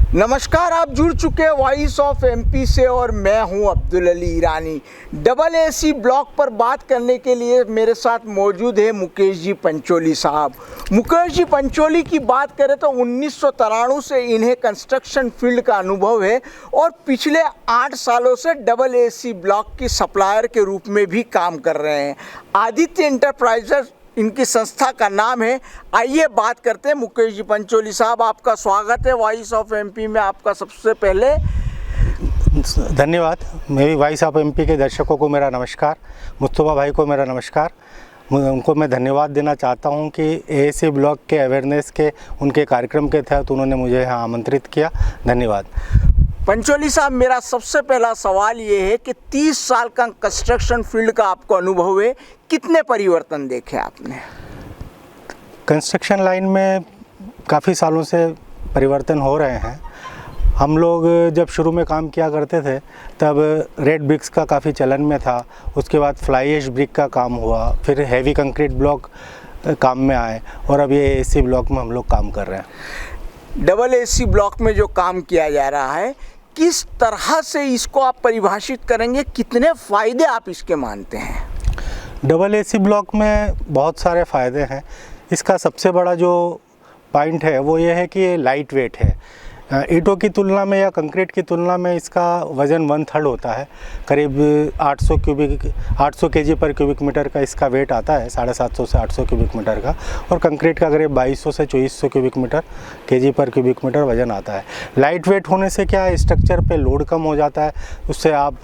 नमस्कार, आप जुड़ चुके हैं वॉइस ऑफ एमपी से और मैं हूं अब्दुल अली ईरानी। डबल एसी ब्लॉक पर बात करने के लिए मेरे साथ मौजूद है मुकेश जी पंचोली साहब। मुकेश जी पंचोली की बात करें तो 1993 से इन्हें कंस्ट्रक्शन फील्ड का अनुभव है और पिछले 8 सालों से डबल एसी ब्लॉक की सप्लायर के रूप में भी काम कर रहे हैं। आदित्य इंटरप्राइजेज इनकी संस्था का नाम है। आइए बात करते हैं। मुकेश जी पंचोली साहब, आपका स्वागत है वॉइस ऑफ एमपी में। आपका सबसे पहले धन्यवाद। मेरी वॉइस ऑफ एमपी के दर्शकों को मेरा नमस्कार, मुस्तफा भाई को मेरा नमस्कार। उनको मैं धन्यवाद देना चाहता हूं कि एएसी ब्लॉक के अवेयरनेस के उनके कार्यक्रम के तहत उन्होंने मुझे यहाँ आमंत्रित किया। धन्यवाद। पंचोली साहब, मेरा सबसे पहला सवाल ये है कि 30 साल का कंस्ट्रक्शन फील्ड का आपको अनुभव है, कितने परिवर्तन देखे आपने? कंस्ट्रक्शन लाइन में काफ़ी सालों से परिवर्तन हो रहे हैं। हम लोग जब शुरू में काम किया करते थे तब रेड ब्रिक्स का काफ़ी चलन में था, उसके बाद फ्लाई ऐश ब्रिक का काम हुआ, फिर हैवी कंक्रीट ब्लॉक काम में आए और अब ये एसी ब्लॉक में हम लोग काम कर रहे हैं। डबल एसी ब्लॉक में जो काम किया जा रहा है, किस तरह से इसको आप परिभाषित करेंगे? कितने फ़ायदे आप इसके मानते हैं? डबल एसी ब्लॉक में बहुत सारे फ़ायदे हैं। इसका सबसे बड़ा जो पॉइंट है वो ये है कि ये लाइट वेट है। ईंटों की तुलना में या कंक्रीट की तुलना में इसका वज़न 1/3 होता है। करीब 800 केजी पर क्यूबिक मीटर का इसका वेट आता है, 750 से 800 क्यूबिक मीटर का। और कंक्रीट का करीब 2200 से 2400 क्यूबिक मीटर केजी पर क्यूबिक मीटर वज़न आता है। लाइट वेट होने से क्या है, स्ट्रक्चर पे लोड कम हो जाता है। उससे आप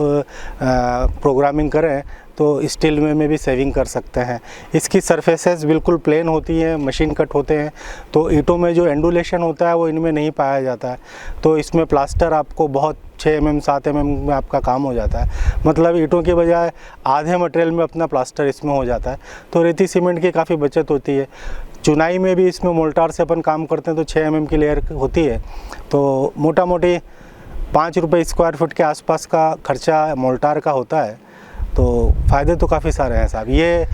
प्रोग्रामिंग करें तो स्टील में भी सेविंग कर सकते हैं। इसकी सरफेसेस बिल्कुल प्लेन होती हैं, मशीन कट होते हैं, तो ईंटों में जो एंडुलेशन होता है वो इनमें नहीं पाया जाता है। तो इसमें प्लास्टर आपको बहुत 6 mm 7 mm में आपका काम हो जाता है। मतलब ईंटों के बजाय आधे मटेरियल में अपना प्लास्टर इसमें हो जाता है। तो रेती सीमेंट की काफ़ी बचत होती है। चुनाई में भी इसमें मोल्टार से अपन काम करते हैं तो 6 mm की लेयर होती है, तो मोटा मोटी 5 रुपये स्क्वायर फुट के आसपास का खर्चा मोल्टार का होता है। तो फ़ायदे तो काफ़ी सारे हैं साहब। ये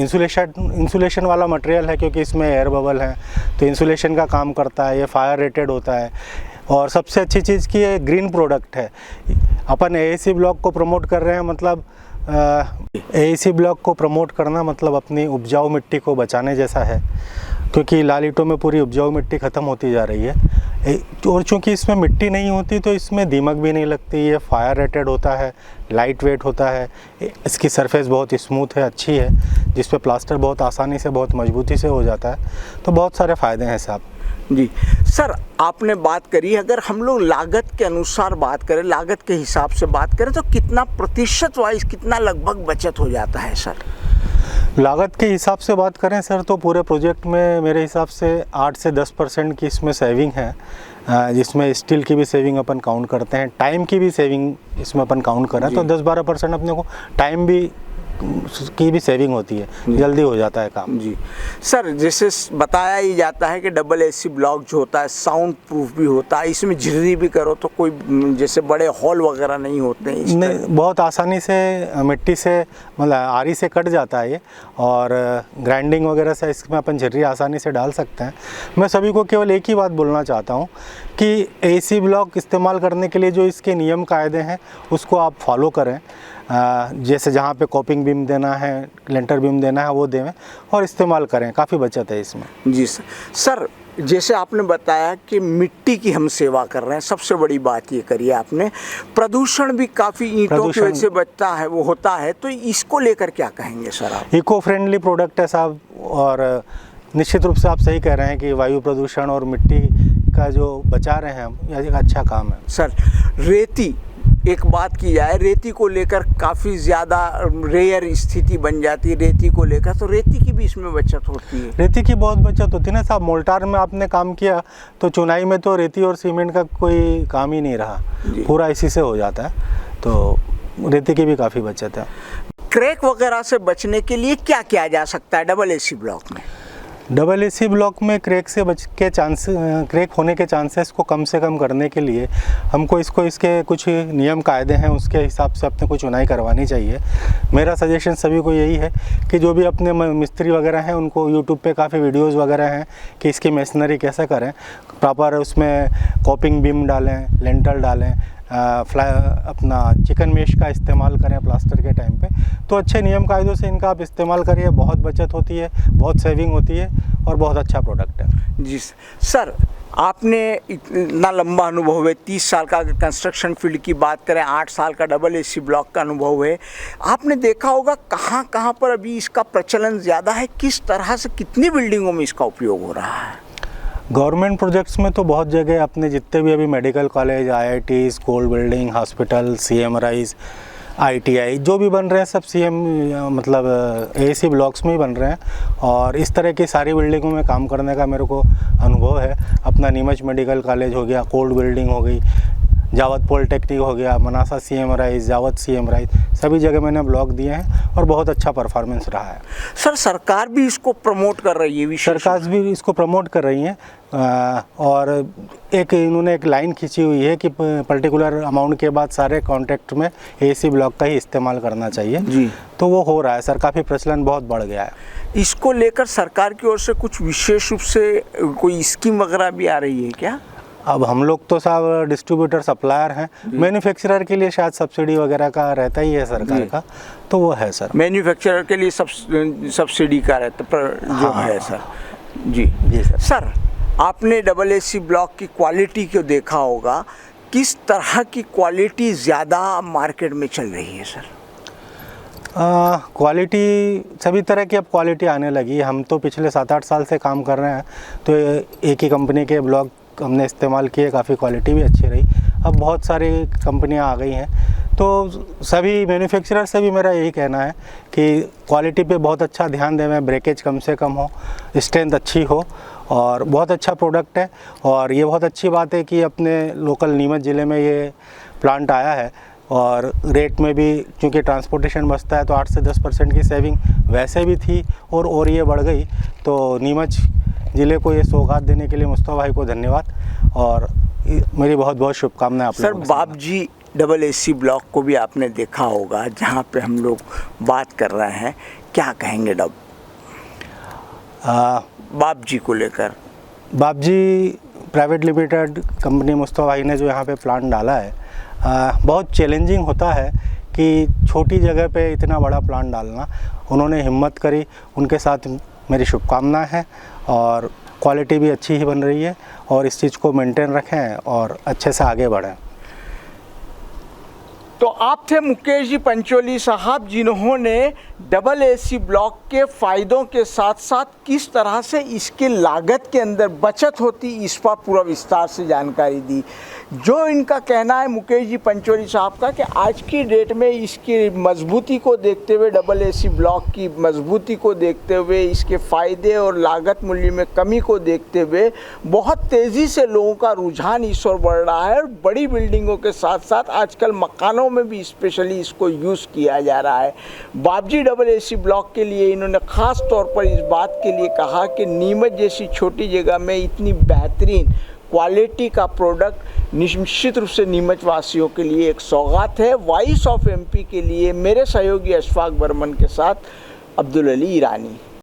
इंसुलेशन वाला मटेरियल है क्योंकि इसमें एयर बबल है, तो इंसुलेशन का काम करता है। ये फायर रेटेड होता है और सबसे अच्छी चीज़ कि ये ग्रीन प्रोडक्ट है। अपन एएसी ब्लॉक को प्रमोट कर रहे हैं, मतलब एएसी ब्लॉक को प्रमोट करना मतलब अपनी उपजाऊ मिट्टी को बचाने जैसा है, क्योंकि लाल ईंटों में पूरी उपजाऊ मिट्टी ख़त्म होती जा रही है। और चूँकि इसमें मिट्टी नहीं होती तो इसमें दीमक भी नहीं लगती। ये फायर रेटेड होता है, लाइट वेट होता है, इसकी सरफेस बहुत स्मूथ है, अच्छी है, जिस पे प्लास्टर बहुत आसानी से, बहुत मजबूती से हो जाता है। तो बहुत सारे फ़ायदे हैं साहब। जी सर, आपने बात करी, अगर हम लोग लागत के अनुसार बात करें, लागत के हिसाब से बात करें तो कितना प्रतिशत वाइज, कितना लगभग बचत हो जाता है सर? लागत के हिसाब से बात करें सर तो पूरे प्रोजेक्ट में मेरे हिसाब से 8 से 10% की इसमें सेविंग है, जिसमें स्टील की भी सेविंग अपन काउंट करते हैं, टाइम की भी सेविंग इसमें अपन काउंट करें तो 10-12% अपने को टाइम भी की भी सेविंग होती है, जल्दी हो जाता है काम। जी सर, जैसे बताया ही जाता है कि डबल एसी ब्लॉक जो होता है साउंड प्रूफ भी होता है, इसमें झिर्री भी करो तो कोई जैसे बड़े हॉल वगैरह नहीं होते हैं। नहीं, बहुत आसानी से मिट्टी से, मतलब आरी से कट जाता है ये, और ग्राइंडिंग वगैरह से इसमें अपन झिर्री आसानी से डाल सकते हैं। मैं सभी को केवल एक ही बात बोलना चाहता हूँ कि एसी ब्लॉक इस्तेमाल करने के लिए जो इसके नियम कायदे हैं उसको आप फॉलो करें। जैसे जहाँ पे कॉपिंग बीम देना है, लेंटर बीम देना है, वो दें और इस्तेमाल करें। काफ़ी बचत है इसमें। जी सर, जैसे आपने बताया कि मिट्टी की हम सेवा कर रहे हैं, सबसे बड़ी बात ये करी आपने। प्रदूषण भी काफ़ी ईंटों की वजह से बचता है, वो होता है, तो इसको लेकर क्या कहेंगे सर आप? इको फ्रेंडली प्रोडक्ट है साहब, और निश्चित रूप से आप सही कह रहे हैं कि वायु प्रदूषण और मिट्टी का जो बचा रहे हैं हम, यह एक अच्छा काम है। सर, रेती, एक बात की जाए, रेती को लेकर काफ़ी ज़्यादा रेयर स्थिति बन जाती है रेती को लेकर, तो रेती की भी इसमें बचत होती है? रेती की बहुत बचत होती है ना साहब। मोल्टार में आपने काम किया तो चुनाई में तो रेती और सीमेंट का कोई काम ही नहीं रहा, पूरा इसी से हो जाता है, तो रेती की भी काफ़ी बचत है। क्रैक वगैरह से बचने के लिए क्या किया जा सकता है डबल एसी ब्लॉक में? डबल एसी ब्लॉक में क्रैक से बच के क्रैक होने के चांसेस को कम से कम करने के लिए हमको इसके कुछ नियम कायदे हैं, उसके हिसाब से अपने को चुनाई करवानी चाहिए। मेरा सजेशन सभी को यही है कि जो भी अपने मिस्त्री वगैरह हैं उनको यूट्यूब पे काफ़ी वीडियोस वगैरह हैं कि इसकी मेसनरी कैसे करें, प्रॉपर उसमें कॉपिंग बीम डालें, लेंटल डालें, अपना चिकन मेश का इस्तेमाल करें प्लास्टर के टाइम पे, तो अच्छे नियम कायदों से इनका आप इस्तेमाल करिए। बहुत बचत होती है, बहुत सेविंग होती है और बहुत अच्छा प्रोडक्ट है। जी सर, आपने इतना लंबा अनुभव है, 30 साल का कंस्ट्रक्शन फील्ड की बात करें, 8 साल का डबल एसी ब्लॉक का अनुभव है। आपने देखा होगा कहाँ कहाँ पर अभी इसका प्रचलन ज़्यादा है, किस तरह से कितनी बिल्डिंगों में इसका उपयोग हो रहा है? गवर्नमेंट प्रोजेक्ट्स में तो बहुत जगह अपने जितने भी अभी medical college, IIT, school building, hospital, CM rise, ITI जो भी बन रहे हैं सब CM मतलब AAC ब्लॉक्स में ही बन रहे हैं। और इस तरह की सारी बिल्डिंगों में काम करने का मेरे को अनुभव है। अपना नीमच मेडिकल कॉलेज हो गया, कोल्ड बिल्डिंग हो गई, जावत पॉलिटेक्निक हो गया, मनासा CM राइज, जावत CM राइज, सभी जगह मैंने ब्लॉक दिए हैं और बहुत अच्छा परफॉर्मेंस रहा है। सर, सरकार भी इसको प्रमोट कर रही है, सरकार भी इसको प्रमोट कर रही है। और इन्होंने एक लाइन खींची हुई है कि पर्टिकुलर अमाउंट के बाद सारे कॉन्ट्रैक्ट में AC ब्लॉक का ही इस्तेमाल करना चाहिए जी। तो वो हो रहा है सर, काफ़ी प्रचलन बहुत बढ़ गया है। इसको लेकर सरकार की ओर से कुछ विशेष रूप से कोई स्कीम वगैरह भी आ रही है क्या? अब हम लोग तो साहब डिस्ट्रीब्यूटर सप्लायर हैं, मैन्युफैक्चरर के लिए शायद सब्सिडी वगैरह का रहता ही है सरकार का, तो वो है सर। मैन्युफैक्चरर के लिए सब्सिडी का रहता पर जो है सर। जी जी सर। सर, आपने डबल एसी ब्लॉक की क्वालिटी को देखा होगा, किस तरह की क्वालिटी ज़्यादा मार्केट में चल रही है सर? क्वालिटी सभी तरह की अब क्वालिटी आने लगी है। हम तो पिछले 7-8 साल से काम कर रहे हैं, तो एक ही कंपनी के ब्लॉक हमने इस्तेमाल किए, काफ़ी क्वालिटी भी अच्छी रही। अब बहुत सारी कंपनियां आ गई हैं, तो सभी मैन्युफैक्चरर से भी मेरा यही कहना है कि क्वालिटी पे बहुत अच्छा ध्यान दें, ब्रेकेज कम से कम हो, स्ट्रेंथ अच्छी हो और बहुत अच्छा प्रोडक्ट है। और ये बहुत अच्छी बात है कि अपने लोकल नीमच ज़िले में ये प्लांट आया है और रेट में भी क्योंकि ट्रांसपोर्टेशन बचता है तो 8 से 10% की सेविंग वैसे भी थी और ये बढ़ गई। तो नीमच ज़िले को ये सौगात देने के लिए मुस्तफा भाई को धन्यवाद और मेरी बहुत बहुत शुभकामनाएं आप sir. Bapji double AC block को भी आपने देखा होगा, जहां पे हम लोग बात कर रहे हैं, क्या कहेंगे बापजी को लेकर? Bapji private limited company Mustafa भाई ने जो यहाँ पे प्लांट डाला है, बहुत चैलेंजिंग होता है कि छोटी जगह पे इतना बड़ा प्लांट डालना। उन्होंने हिम्मत करी, उनके साथ मेरी शुभकामनाएं हैं और क्वालिटी भी अच्छी ही बन रही है और इस चीज़ को मेंटेन रखें और अच्छे से आगे बढ़ें। तो आप थे मुकेश जी पंचोली साहब, जिन्होंने डबल एसी ब्लॉक के फ़ायदों के साथ साथ किस तरह से इसकी लागत के अंदर बचत होती, इस पर पूरा विस्तार से जानकारी दी। जो इनका कहना है मुकेश जी पंचोली साहब का कि आज की डेट में इसकी मजबूती को देखते हुए, डबल एसी ब्लॉक की मजबूती को देखते हुए, इसके फ़ायदे और लागत मूल्य में कमी को देखते हुए बहुत तेज़ी से लोगों का रुझान इस ओर बढ़ रहा है और बड़ी बिल्डिंगों के साथ साथ आजकल मकानों में भी स्पेशली इसको यूज़ किया जा रहा है। बापजी डबल एसी ब्लॉक के लिए इन्होंने ख़ास तौर पर इस बात के लिए कहा कि नीमच जैसी छोटी जगह में इतनी बेहतरीन क्वालिटी का प्रोडक्ट निश्चित रूप से नीमच वासियों के लिए एक सौगात है। वॉइस ऑफ MP के लिए मेरे सहयोगी अशफाक बर्मन के साथ अब्दुल अली ईरानी।